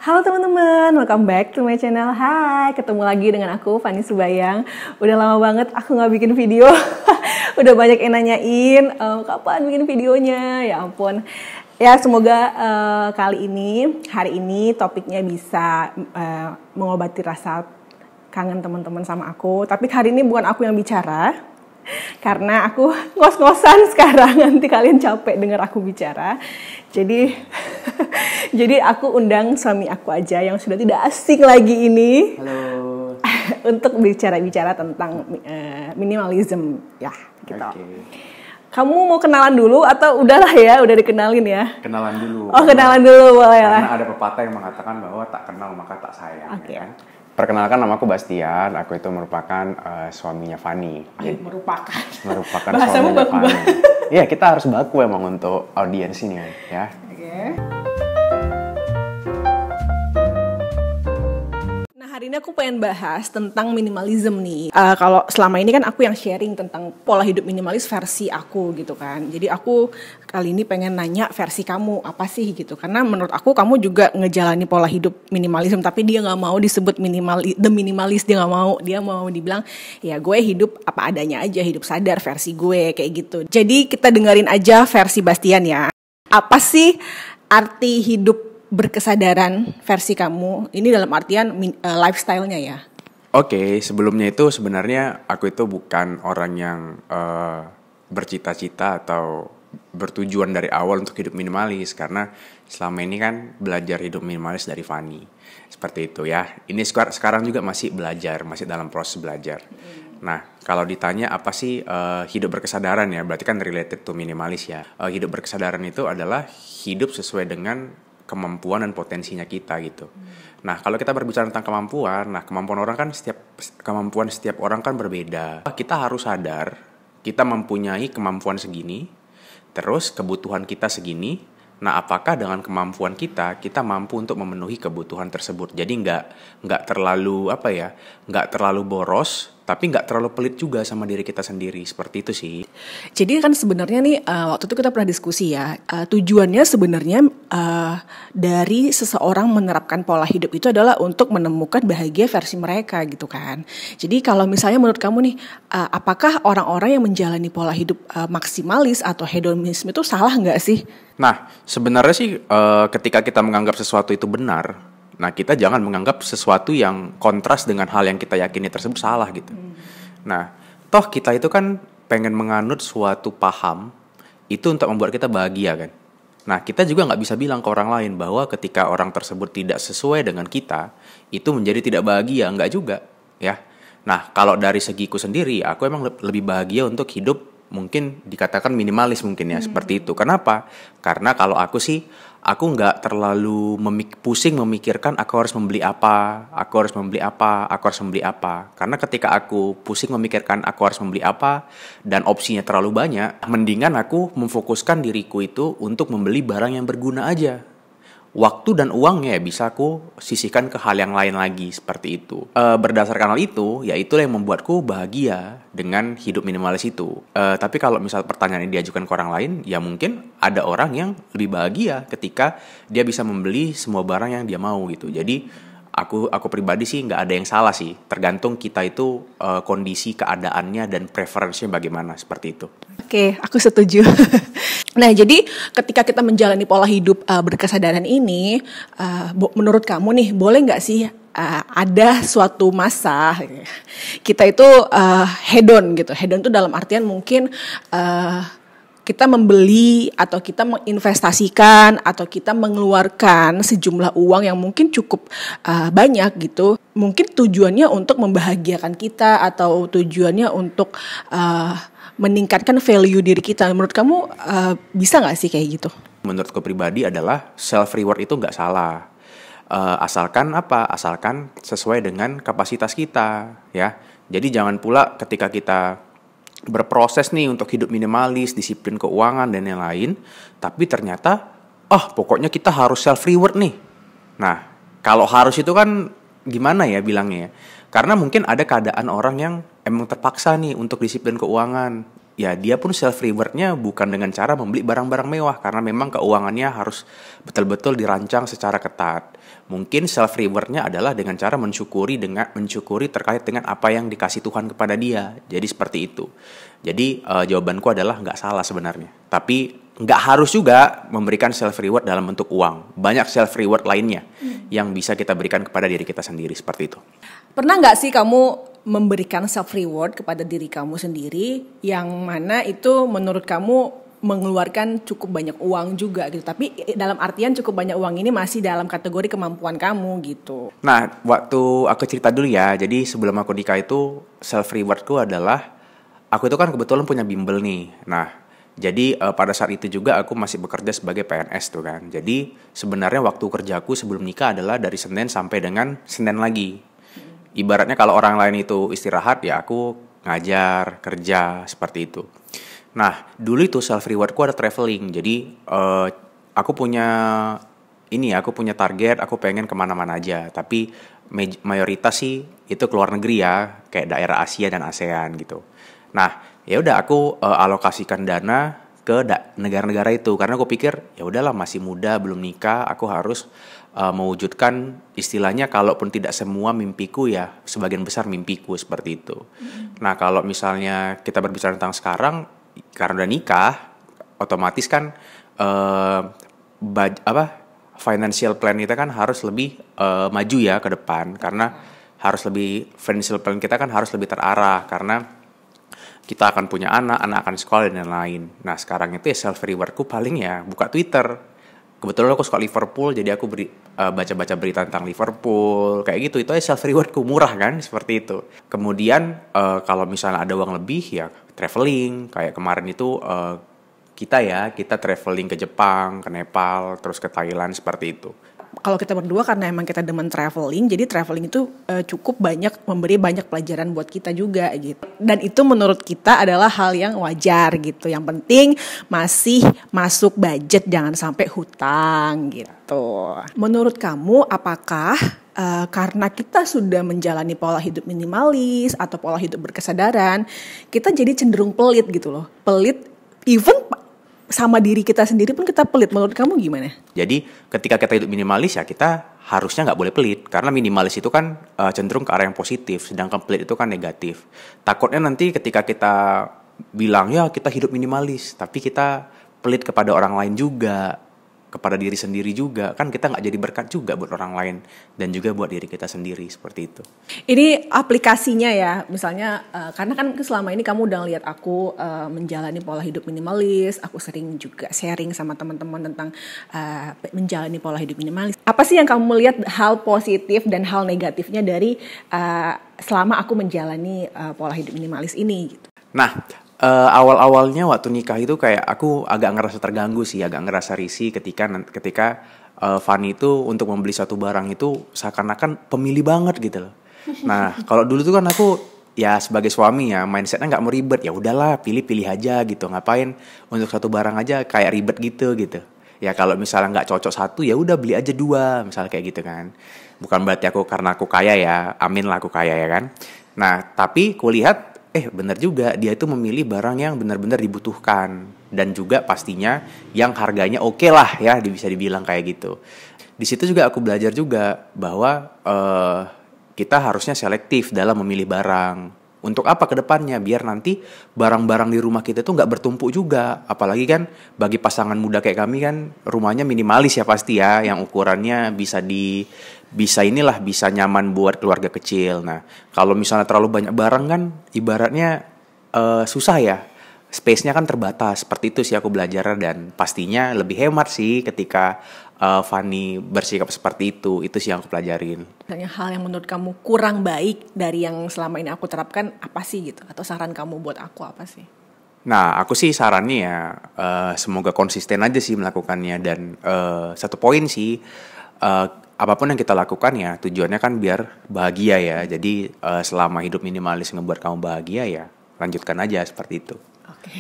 Halo teman-teman, welcome back to my channel. Hai, ketemu lagi dengan aku, Fanny Subayang. Udah lama banget aku gak bikin video. Udah banyak yang nanyain, kapan bikin videonya? Ya ampun. Ya semoga hari ini topiknya bisa mengobati rasa kangen teman-teman sama aku. Tapi hari ini bukan aku yang bicara, karena aku ngos-ngosan sekarang, nanti kalian capek dengar aku bicara. Jadi aku undang suami aku aja yang sudah tidak asing lagi ini. Halo. Untuk bicara tentang minimalism ya gitu. Okay. Kamu mau kenalan dulu atau udahlah ya, udah dikenalin ya? Kenalan dulu. Oh, kenalan dulu boleh lah. Karena ada pepatah yang mengatakan bahwa tak kenal maka tak sayang. Oke. Ya kan? Perkenalkan, nama aku Bastian. Aku itu merupakan suaminya Fanny. Merupakan Bahasamu suaminya baku Fanny. banget. Iya, kita harus baku emang untuk audiens ini ya. Oke. Hari ini aku pengen bahas tentang minimalism nih. Kalau selama ini kan aku yang sharing tentang pola hidup minimalis versi aku gitu kan. Jadi aku kali ini pengen nanya versi kamu apa sih gitu. Karena menurut aku kamu juga ngejalani pola hidup minimalism, tapi dia nggak mau disebut the minimalis, dia nggak mau. Dia mau dibilang ya gue hidup apa adanya aja, hidup sadar versi gue kayak gitu. Jadi kita dengerin aja versi Bastian ya. Apa sih arti hidup berkesadaran versi kamu? Ini dalam artian lifestyle-nya ya. Oke, sebelumnya itu sebenarnya aku itu bukan orang yang bercita-cita atau bertujuan dari awal untuk hidup minimalis, karena selama ini kan belajar hidup minimalis dari Fanny. Seperti itu ya. Ini sekarang juga masih belajar, masih dalam proses belajar. Nah, kalau ditanya apa sih hidup berkesadaran ya, berarti kan related to minimalis ya. Hidup berkesadaran itu adalah hidup sesuai dengan kemampuan dan potensinya kita gitu. Nah, kalau kita berbicara tentang kemampuan, kemampuan setiap orang kan berbeda. Kita harus sadar kita mempunyai kemampuan segini, terus kebutuhan kita segini. Nah, apakah dengan kemampuan kita mampu untuk memenuhi kebutuhan tersebut? Jadi nggak terlalu nggak terlalu boros, tapi nggak terlalu pelit juga sama diri kita sendiri. Seperti itu sih. Jadi kan sebenarnya nih waktu itu kita pernah diskusi ya, tujuannya sebenarnya dari seseorang menerapkan pola hidup itu adalah untuk menemukan bahagia versi mereka gitu kan. Jadi kalau misalnya menurut kamu nih, apakah orang-orang yang menjalani pola hidup maksimalis atau hedonisme itu salah nggak sih? Nah, sebenarnya sih ketika kita menganggap sesuatu itu benar, nah kita jangan menganggap sesuatu yang kontras dengan hal yang kita yakini tersebut salah gitu. Nah, toh kita itu kan pengen menganut suatu paham itu untuk membuat kita bahagia kan. Nah, kita juga nggak bisa bilang ke orang lain bahwa ketika orang tersebut tidak sesuai dengan kita, itu menjadi tidak bahagia, nggak juga ya. Nah, kalau dari segiku sendiri, aku emang lebih bahagia untuk hidup mungkin dikatakan minimalis mungkin ya, seperti itu. Kenapa? Karena kalau aku nggak terlalu pusing memikirkan aku harus membeli apa. Karena ketika aku pusing memikirkan aku harus membeli apa dan opsinya terlalu banyak, mendingan aku memfokuskan diriku itu untuk membeli barang yang berguna aja. Waktu dan uangnya bisa aku sisihkan ke hal yang lain lagi, seperti itu. Berdasarkan hal itu, ya itulah yang membuatku bahagia dengan hidup minimalis itu. Tapi kalau misal pertanyaan ini diajukan ke orang lain, ya mungkin ada orang yang lebih bahagia ketika dia bisa membeli semua barang yang dia mau gitu. Jadi aku pribadi sih nggak ada yang salah sih. Tergantung kita itu kondisi keadaannya dan preferensinya bagaimana, seperti itu. Oke, aku setuju. Nah, jadi ketika kita menjalani pola hidup berkesadaran ini, menurut kamu nih, boleh nggak sih ada suatu masa kita itu hedon gitu. Hedon itu dalam artian mungkin kita membeli atau kita menginvestasikan atau kita mengeluarkan sejumlah uang yang mungkin cukup banyak gitu. Mungkin tujuannya untuk membahagiakan kita atau tujuannya untuk meningkatkan value diri kita. Menurut kamu bisa nggak sih kayak gitu? Menurutku pribadi adalah self reward itu nggak salah. Asalkan sesuai dengan kapasitas kita ya. Jadi jangan pula ketika kita berproses nih untuk hidup minimalis, disiplin keuangan dan yang lain, tapi ternyata pokoknya kita harus self reward nih. Nah, kalau harus itu kan gimana ya bilangnya ya? Karena mungkin ada keadaan orang yang emang terpaksa nih untuk disiplin keuangan. ya dia pun self rewardnya bukan dengan cara membeli barang-barang mewah, karena memang keuangannya harus betul-betul dirancang secara ketat. Mungkin self rewardnya adalah dengan cara mensyukuri terkait dengan apa yang dikasih Tuhan kepada dia. Jadi seperti itu. Jadi jawabanku adalah nggak salah sebenarnya. Tapi nggak harus juga memberikan self reward dalam bentuk uang. Banyak self reward lainnya yang bisa kita berikan kepada diri kita sendiri, seperti itu. Pernah nggak sih kamu memberikan self reward kepada diri kamu sendiri yang mana itu menurut kamu mengeluarkan cukup banyak uang juga gitu, tapi dalam artian cukup banyak uang ini masih dalam kategori kemampuan kamu gitu? Nah, waktu aku cerita dulu ya. Jadi sebelum aku nikah itu self rewardku adalah aku itu kan kebetulan punya bimbel nih. Nah, jadi pada saat itu juga aku masih bekerja sebagai PNS tuh kan. Jadi sebenarnya waktu kerjaku sebelum nikah adalah dari Senin sampai dengan Senin lagi. Ibaratnya kalau orang lain itu istirahat, ya aku ngajar, kerja, seperti itu. Nah, dulu itu self rewardku ada traveling. Jadi aku punya target, aku pengen kemana-mana aja. Tapi mayoritas sih itu keluar negeri ya, kayak daerah Asia dan ASEAN gitu. Nah, ya udah aku alokasikan dana ke negara-negara itu, karena aku pikir ya udahlah masih muda, belum nikah, aku harus mewujudkan istilahnya, kalaupun tidak semua mimpiku ya sebagian besar mimpiku, seperti itu. Nah, kalau misalnya kita berbicara tentang sekarang, karena udah nikah, otomatis kan financial plan kita kan harus lebih maju ya ke depan, karena financial plan kita kan harus lebih terarah, karena kita akan punya anak akan sekolah dan lain-lain. Nah, sekarang itu ya self rewardku paling ya buka Twitter. Kebetulan aku suka Liverpool, jadi aku baca-baca berita tentang Liverpool, kayak gitu. Itu aja self rewardku, murah kan, seperti itu. Kemudian kalau misalnya ada uang lebih ya traveling. Kayak kemarin itu kita traveling ke Jepang, ke Nepal, terus ke Thailand, seperti itu. Kalau kita berdua karena emang kita demen traveling, jadi traveling itu cukup memberi banyak pelajaran buat kita juga gitu. Dan itu menurut kita adalah hal yang wajar gitu. Yang penting masih masuk budget, jangan sampai hutang gitu. Menurut kamu apakah karena kita sudah menjalani pola hidup minimalis atau pola hidup berkesadaran, kita jadi cenderung pelit gitu loh. Pelit even sama diri kita sendiri pun kita pelit. Menurut kamu gimana? Jadi ketika kita hidup minimalis ya kita harusnya nggak boleh pelit, karena minimalis itu kan cenderung ke arah yang positif, sedangkan pelit itu kan negatif. Takutnya nanti ketika kita bilang ya kita hidup minimalis, tapi kita pelit kepada orang lain juga, kepada diri sendiri juga, kan kita nggak jadi berkat juga buat orang lain dan juga buat diri kita sendiri, seperti itu. Ini aplikasinya ya, misalnya karena kan selama ini kamu udah lihat aku menjalani pola hidup minimalis, aku sering juga sharing sama teman-teman tentang menjalani pola hidup minimalis. Apa sih yang kamu lihat hal positif dan hal negatifnya dari selama aku menjalani pola hidup minimalis ini gitu? Nah, awal-awalnya waktu nikah itu kayak aku agak ngerasa terganggu sih, agak ngerasa risih ketika Fanny itu untuk membeli satu barang itu seakan-akan pemilih banget gitu loh. Nah, kalau dulu tuh kan aku ya sebagai suami ya mindsetnya nggak mau ribet, ya udahlah pilih-pilih aja gitu, ngapain untuk satu barang aja kayak ribet gitu. Ya kalau misalnya nggak cocok satu ya udah beli aja dua, misalnya kayak gitu kan. Bukan berarti karena aku kaya ya, amin lah aku kaya ya kan. Nah, tapi kulihat benar juga, dia itu memilih barang yang benar-benar dibutuhkan dan juga pastinya yang harganya oke lah ya, bisa dibilang kayak gitu. Di situ juga aku belajar juga bahwa kita harusnya selektif dalam memilih barang. Untuk apa ke depannya? Biar nanti barang-barang di rumah kita tuh nggak bertumpuk juga. Apalagi kan bagi pasangan muda kayak kami kan rumahnya minimalis ya pasti ya, yang ukurannya bisa nyaman buat keluarga kecil. Nah, kalau misalnya terlalu banyak barang kan ibaratnya susah ya. Space-nya kan terbatas. Seperti itu sih aku belajar, dan pastinya lebih hemat sih ketika Fanny bersikap seperti itu. Itu sih yang aku pelajarin. Hal yang menurut kamu kurang baik dari yang selama ini aku terapkan apa sih gitu? Atau saran kamu buat aku apa sih? Nah, aku sih sarannya ya semoga konsisten aja sih melakukannya. Dan satu poin sih, apapun yang kita lakukan ya tujuannya kan biar bahagia ya. Jadi selama hidup minimalis ngebuat kamu bahagia ya lanjutkan aja seperti itu. Oke.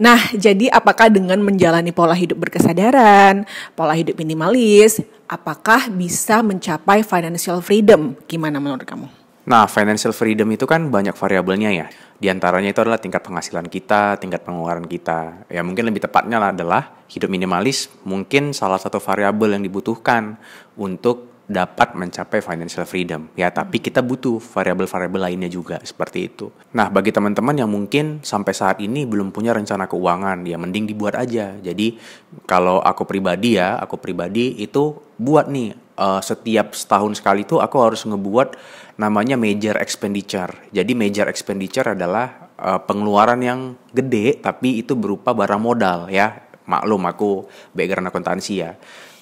Nah, jadi apakah dengan menjalani pola hidup berkesadaran, pola hidup minimalis, apakah bisa mencapai financial freedom? Gimana menurut kamu? Nah, financial freedom itu kan banyak variabelnya ya. Di antaranya itu adalah tingkat penghasilan kita, tingkat pengeluaran kita. Ya mungkin lebih tepatnya adalah hidup minimalis mungkin salah satu variabel yang dibutuhkan untuk dapat mencapai financial freedom. Ya, tapi kita butuh variabel-variabel lainnya juga seperti itu. Nah, bagi teman-teman yang mungkin sampai saat ini belum punya rencana keuangan, ya mending dibuat aja. Jadi, kalau aku pribadi itu buat nih setiap setahun sekali tuh aku harus ngebuat namanya major expenditure. Jadi major expenditure adalah pengeluaran yang gede tapi itu berupa barang modal ya. Maklum aku background akuntansi ya.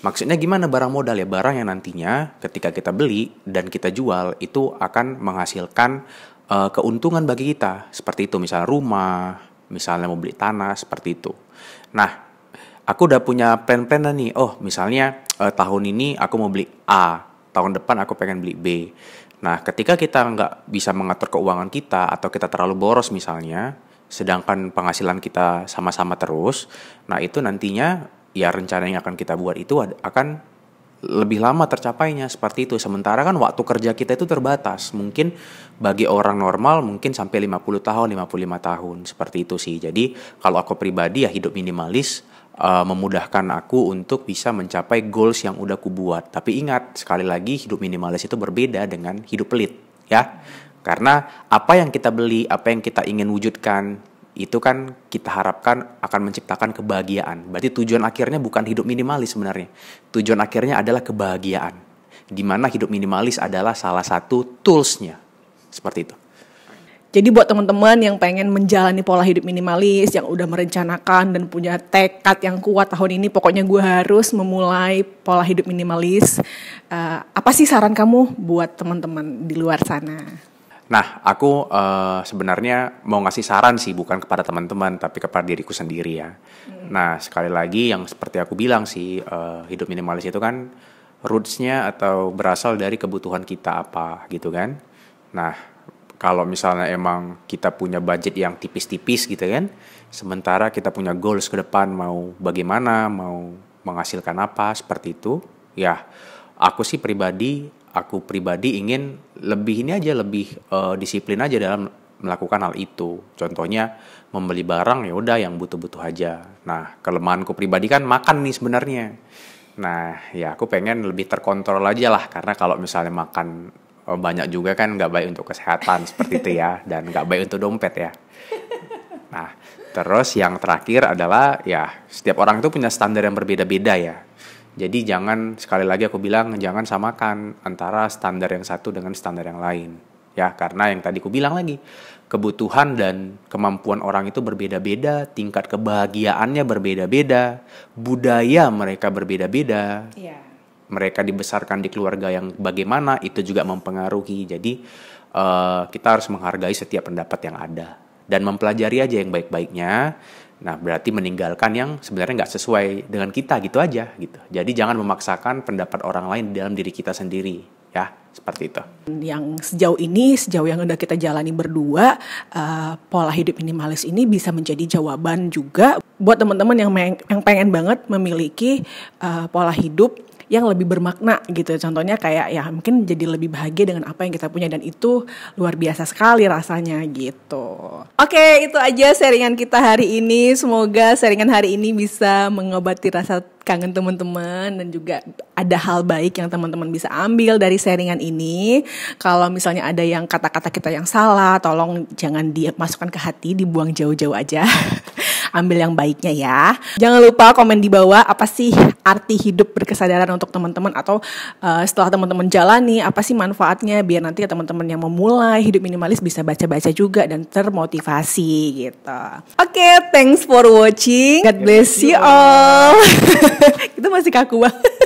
Maksudnya gimana barang modal ya? Barang yang nantinya ketika kita beli dan kita jual itu akan menghasilkan keuntungan bagi kita. Seperti itu, misalnya rumah, misalnya mau beli tanah, seperti itu. Nah, aku udah punya plan-plan nih. Oh, misalnya tahun ini aku mau beli A, tahun depan aku pengen beli B. Nah, ketika kita nggak bisa mengatur keuangan kita atau kita terlalu boros misalnya, sedangkan penghasilan kita sama-sama terus, nah itu nantinya ya rencana yang akan kita buat itu akan lebih lama tercapainya seperti itu. Sementara kan waktu kerja kita itu terbatas. Mungkin bagi orang normal mungkin sampai 50 tahun, 55 tahun. Seperti itu sih. Jadi kalau aku pribadi ya hidup minimalis memudahkan aku untuk bisa mencapai goals yang udah aku buat. Tapi ingat, sekali lagi hidup minimalis itu berbeda dengan hidup pelit ya. Karena apa yang kita beli, apa yang kita ingin wujudkan itu kan kita harapkan akan menciptakan kebahagiaan. Berarti tujuan akhirnya bukan hidup minimalis sebenarnya. Tujuan akhirnya adalah kebahagiaan. Di mana hidup minimalis adalah salah satu toolsnya. Seperti itu. Jadi buat teman-teman yang pengen menjalani pola hidup minimalis, yang udah merencanakan dan punya tekad yang kuat tahun ini, pokoknya gue harus memulai pola hidup minimalis. Apa sih saran kamu buat teman-teman di luar sana? Nah, aku sebenarnya mau ngasih saran sih, bukan kepada teman-teman, tapi kepada diriku sendiri ya. Nah, sekali lagi yang seperti aku bilang sih, hidup minimalis itu kan roots-nya atau berasal dari kebutuhan kita apa gitu kan. Nah, kalau misalnya emang kita punya budget yang tipis-tipis gitu kan, sementara kita punya goals ke depan mau bagaimana, mau menghasilkan apa, seperti itu, ya aku pribadi ingin lebih disiplin aja dalam melakukan hal itu. Contohnya membeli barang ya udah yang butuh-butuh aja. Nah, kelemahanku pribadi kan makan nih sebenarnya. Nah, ya aku pengen lebih terkontrol aja lah, karena kalau misalnya makan banyak juga kan nggak baik untuk kesehatan seperti itu ya, dan nggak baik untuk dompet ya. Nah, terus yang terakhir adalah ya setiap orang itu punya standar yang berbeda-beda ya. Jadi sekali lagi aku bilang jangan samakan antara standar yang satu dengan standar yang lain. Ya, karena yang tadi aku bilang lagi, kebutuhan dan kemampuan orang itu berbeda-beda, tingkat kebahagiaannya berbeda-beda, budaya mereka berbeda-beda. Yeah. Mereka dibesarkan di keluarga yang bagaimana, itu juga mempengaruhi. Jadi kita harus menghargai setiap pendapat yang ada dan mempelajari aja yang baik-baiknya. Nah, berarti meninggalkan yang sebenarnya nggak sesuai dengan kita gitu aja gitu. Jadi jangan memaksakan pendapat orang lain di dalam diri kita sendiri, ya seperti itu. Yang sejauh yang udah kita jalani berdua, pola hidup minimalis ini bisa menjadi jawaban juga buat teman-teman yang pengen banget memiliki pola hidup yang lebih bermakna gitu. Contohnya kayak ya mungkin jadi lebih bahagia dengan apa yang kita punya, dan itu luar biasa sekali rasanya gitu. Oke, itu aja sharingan kita hari ini. Semoga sharingan hari ini bisa mengobati rasa kangen teman-teman, dan juga ada hal baik yang teman-teman bisa ambil dari sharingan ini. Kalau misalnya ada yang kata-kata kita yang salah, tolong jangan dimasukkan ke hati, dibuang jauh-jauh aja. Ambil yang baiknya ya. Jangan lupa komen di bawah apa sih arti hidup berkesadaran untuk teman-teman, atau setelah teman-teman jalani apa sih manfaatnya, biar nanti teman-teman yang memulai hidup minimalis bisa baca-baca juga dan termotivasi gitu. Oke, thanks for watching. God bless you all. Itu masih kaku banget.